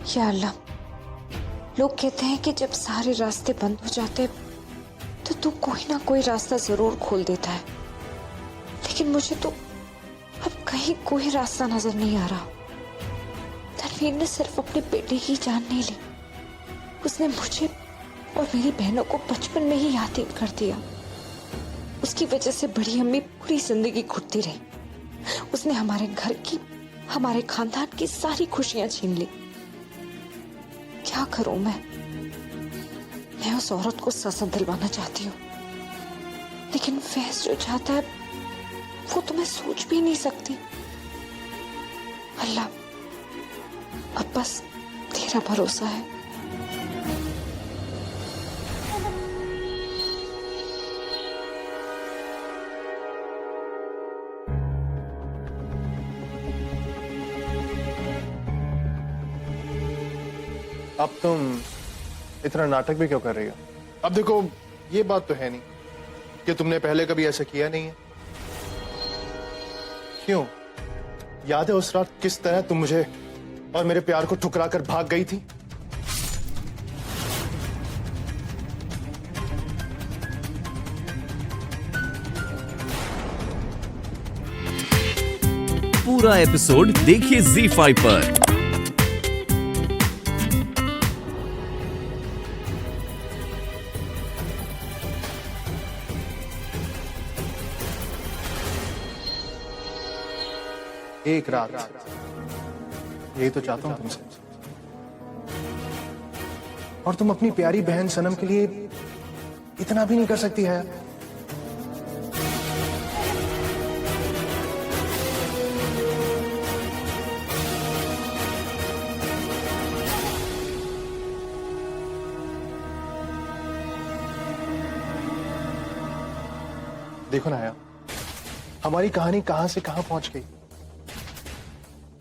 या अल्लाह, लोग कहते हैं कि जब सारे रास्ते बंद हो जाते तो तू कोई ना कोई रास्ता जरूर खोल देता है, लेकिन मुझे तो अब कहीं कोई रास्ता नजर नहीं आ रहा। तनवीर ने सिर्फ अपने बेटे की जान नहीं ली, उसने मुझे और मेरी बहनों को बचपन में ही यतीम कर दिया। उसकी वजह से बड़ी अम्मी पूरी जिंदगी घुटती रही। उसने हमारे घर की, हमारे खानदान की सारी खुशियां छीन ली। क्या करूं मैं उस औरत को सजा दिलवाना चाहती हूँ, लेकिन फैज जो चाहता है वो तो मैं सोच भी नहीं सकती। अल्लाह, अब बस तेरा भरोसा है। अब तुम इतना नाटक भी क्यों कर रही हो? अब देखो, ये बात तो है नहीं कि तुमने पहले कभी ऐसा किया नहीं है। क्यों? याद है उस रात किस तरह तुम मुझे और मेरे प्यार को ठुकरा कर भाग गई थी? पूरा एपिसोड देखिए ZEE5 पर। एक रात, यही तो चाहता हूं तुमसे। और तुम अपनी प्यारी बहन सनम के लिए इतना भी नहीं कर सकती है? देखो ना आया, हमारी कहानी कहां से कहां पहुंच गई,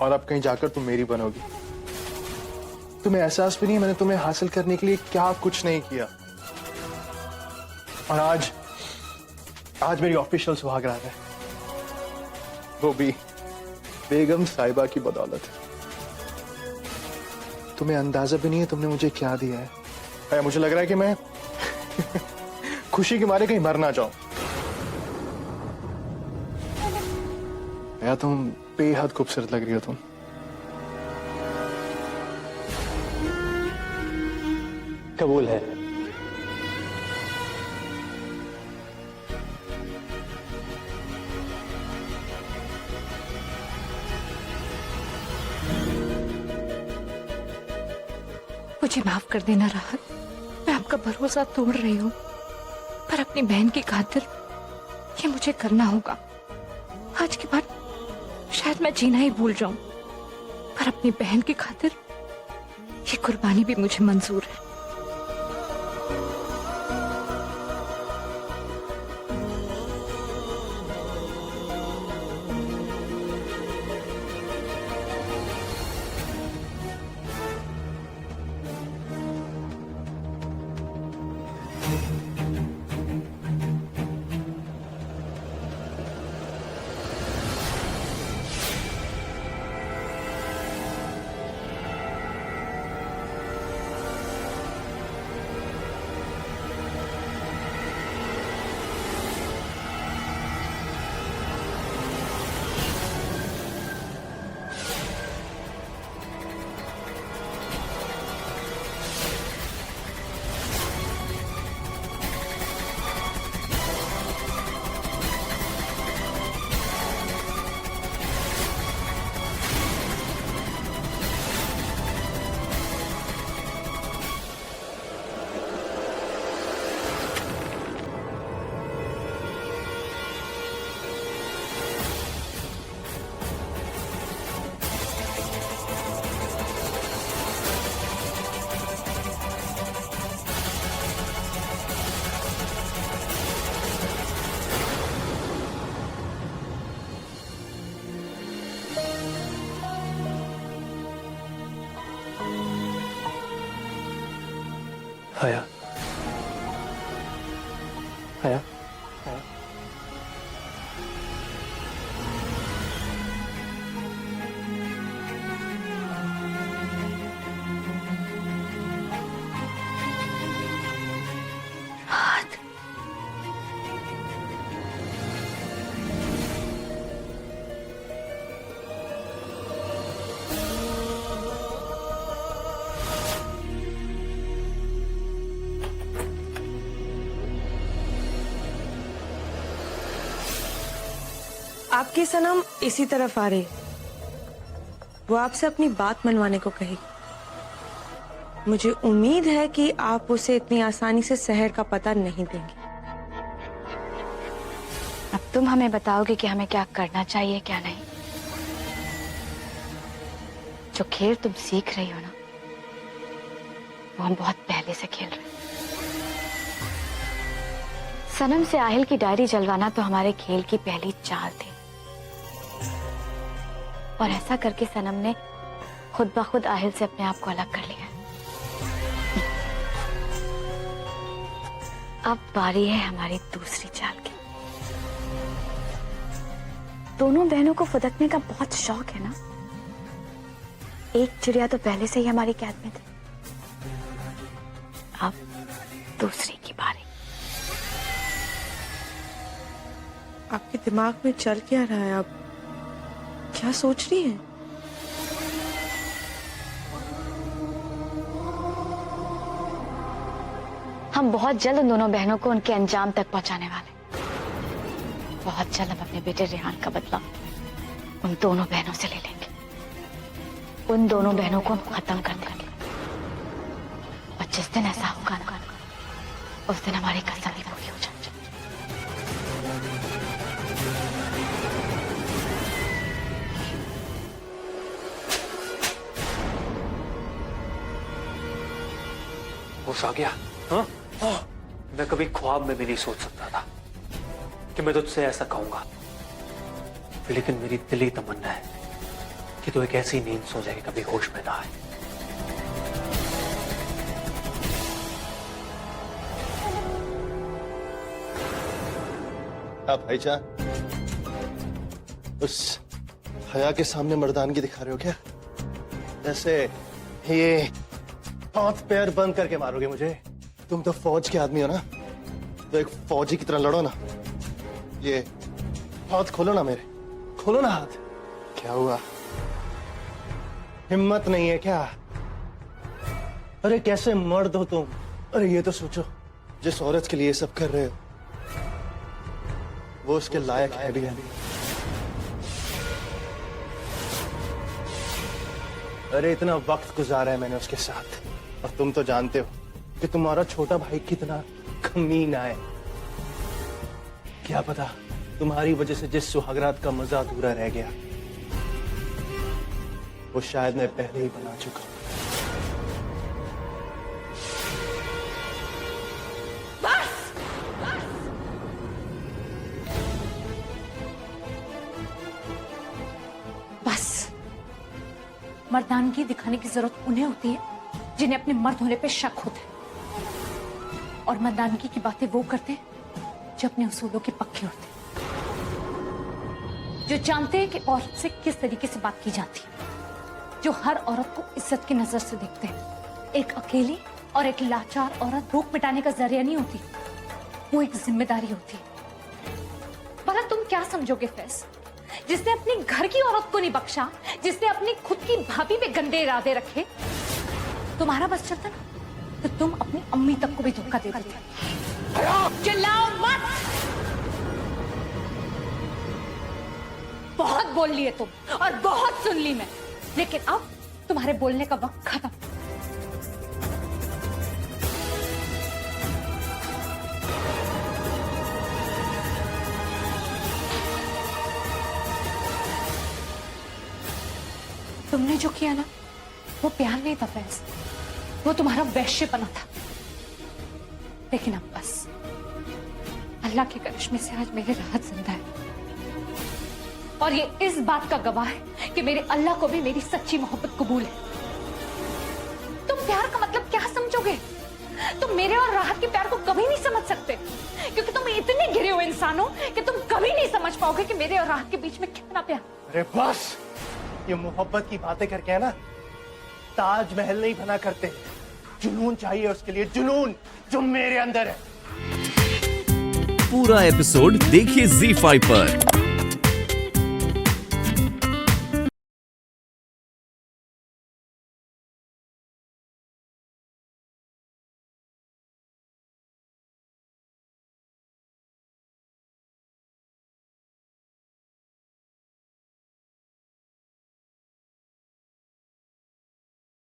और अब कहीं जाकर तुम मेरी बनोगी। तुम्हें एहसास भी नहीं मैंने तुम्हें हासिल करने के लिए क्या कुछ नहीं किया। और आज मेरी ऑफिशियल सुहागरात है, वो भी बेगम साहिबा की बदौलत। तुम्हें अंदाजा भी नहीं है तुमने मुझे क्या दिया है। मुझे लग रहा है कि मैं खुशी के मारे कहीं मर ना जाऊं। या तुम बेहद खूबसूरत लग रही हो। तुम कबूल है। मुझे माफ कर देना राहत, मैं आपका भरोसा तोड़ रही हूँ, पर अपनी बहन की खातिर ये मुझे करना होगा। आज के बाद शायद मैं जीना ही भूल जाऊं, पर अपनी बहन की खातिर ये कुर्बानी भी मुझे मंजूर है। हया, हया, हया। आपकी सनम इसी तरफ आ रही, वो आपसे अपनी बात मनवाने को कही। मुझे उम्मीद है कि आप उसे इतनी आसानी से शहर का पता नहीं देंगे। अब तुम हमें बताओगे कि हमें क्या करना चाहिए क्या नहीं। जो खेल तुम सीख रही हो ना, वो हम बहुत पहले से खेल रहे हैं। सनम से आहिल की डायरी जलवाना तो हमारे खेल की पहली चाल थी, और ऐसा करके सनम ने खुद ब खुद आहिल से अपने आप को अलग कर लिया। अब बारी है हमारी दूसरी चाल की। दोनों बहनों को फुदकने का बहुत शौक है ना। एक चिड़िया तो पहले से ही हमारी कैद में थी, अब दूसरी की बारी। आपके दिमाग में चल क्या रहा है? आप क्या सोच रही हैं? हम बहुत जल्द उन दोनों बहनों को उनके अंजाम तक पहुंचाने वाले। बहुत जल्द हम अपने बेटे रेहान का बदला उन दोनों बहनों से ले लेंगे। उन दोनों बहनों को हम खत्म कर देंगे, और जिस दिन ऐसा होगा ना, उस दिन हमारी कसम ही पूरी हो जाएगी। होश आ गया। हाँ? मैं कभी ख्वाब में भी नहीं सोच सकता था कि मैं तुझसे ऐसा कहूंगा, लेकिन मेरी दिली तमन्ना है कि तू एक ऐसी नींद सो जाए कभी होश में ना आए। आप भाईजान उस हया के सामने मर्दानगी दिखा रहे हो क्या? जैसे ये हाथ पैर बंद करके मारोगे मुझे? तुम तो फौज के आदमी हो ना, तो एक फौजी की तरह लड़ो ना। ये हाथ खोलो ना, मेरे खोलो ना हाथ। क्या हुआ, हिम्मत नहीं है क्या? अरे कैसे मर्द हो तुम? अरे ये तो सोचो, जिस औरत के लिए ये सब कर रहे हो वो उसके लायक है भी नहीं। अरे इतना वक्त गुजारा है मैंने उसके साथ, और तुम तो जानते हो कि तुम्हारा छोटा भाई कितना कमीना है। क्या पता तुम्हारी वजह से जिस सुहागरात का मजा अधूरा रह गया, वो शायद मैं पहले ही बना चुका हूं। बस मर्दानगी दिखाने की जरूरत उन्हें होती है जिन्हें अपने मर्द होने पे शक होता है, और मर्दानगी की बातें वो करते हैं जो अपने उसूलों के पक्के होते हैं, जो जानते हैं कि औरत से किस तरीके से बात की जाती है, जो हर औरत को इज्जत की नजर से देखते हैं। एक अकेली और एक लाचार औरत भूख मिटाने का जरिया नहीं होती, वो एक जिम्मेदारी होती है। भला तुम क्या समझोगे फैज, जिसने अपने घर की औरत को नहीं बख्शा, जिसने अपनी खुद की भाभी पे गंदे इरादे रखे? तुम्हारा बस चलता ना तो तुम अपनी अम्मी तक को भी धोखा दे देते। चिल्लाओ मत, बहुत बोल लिए तुम और बहुत सुन ली मैं, लेकिन अब तुम्हारे बोलने का वक्त खत्म। तुमने जो किया ना, वो प्यार नहीं था फैज, वो तुम्हारा वैश्यपना था। लेकिन अब बस, अल्लाह के करिश्मे से आज मेरे राहत जिंदा है, और ये इस बात का गवाह है कि मेरे अल्लाह को भी मेरी सच्ची मोहब्बत कबूल है। तुम प्यार का मतलब क्या समझोगे? तुम मेरे और राहत के प्यार को कभी नहीं समझ सकते, क्योंकि तुम इतने गिरे हुए इंसान हो कि तुम कभी नहीं समझ पाओगे कि मेरे और राहत के बीच में कितना प्यार। अरे बस, ये मोहब्बत की बातें करके है ना, ताजमहल नहीं बना करते, जुनून चाहिए उसके लिए, जुनून जो मेरे अंदर है। पूरा एपिसोड देखिए ZEE5 पर।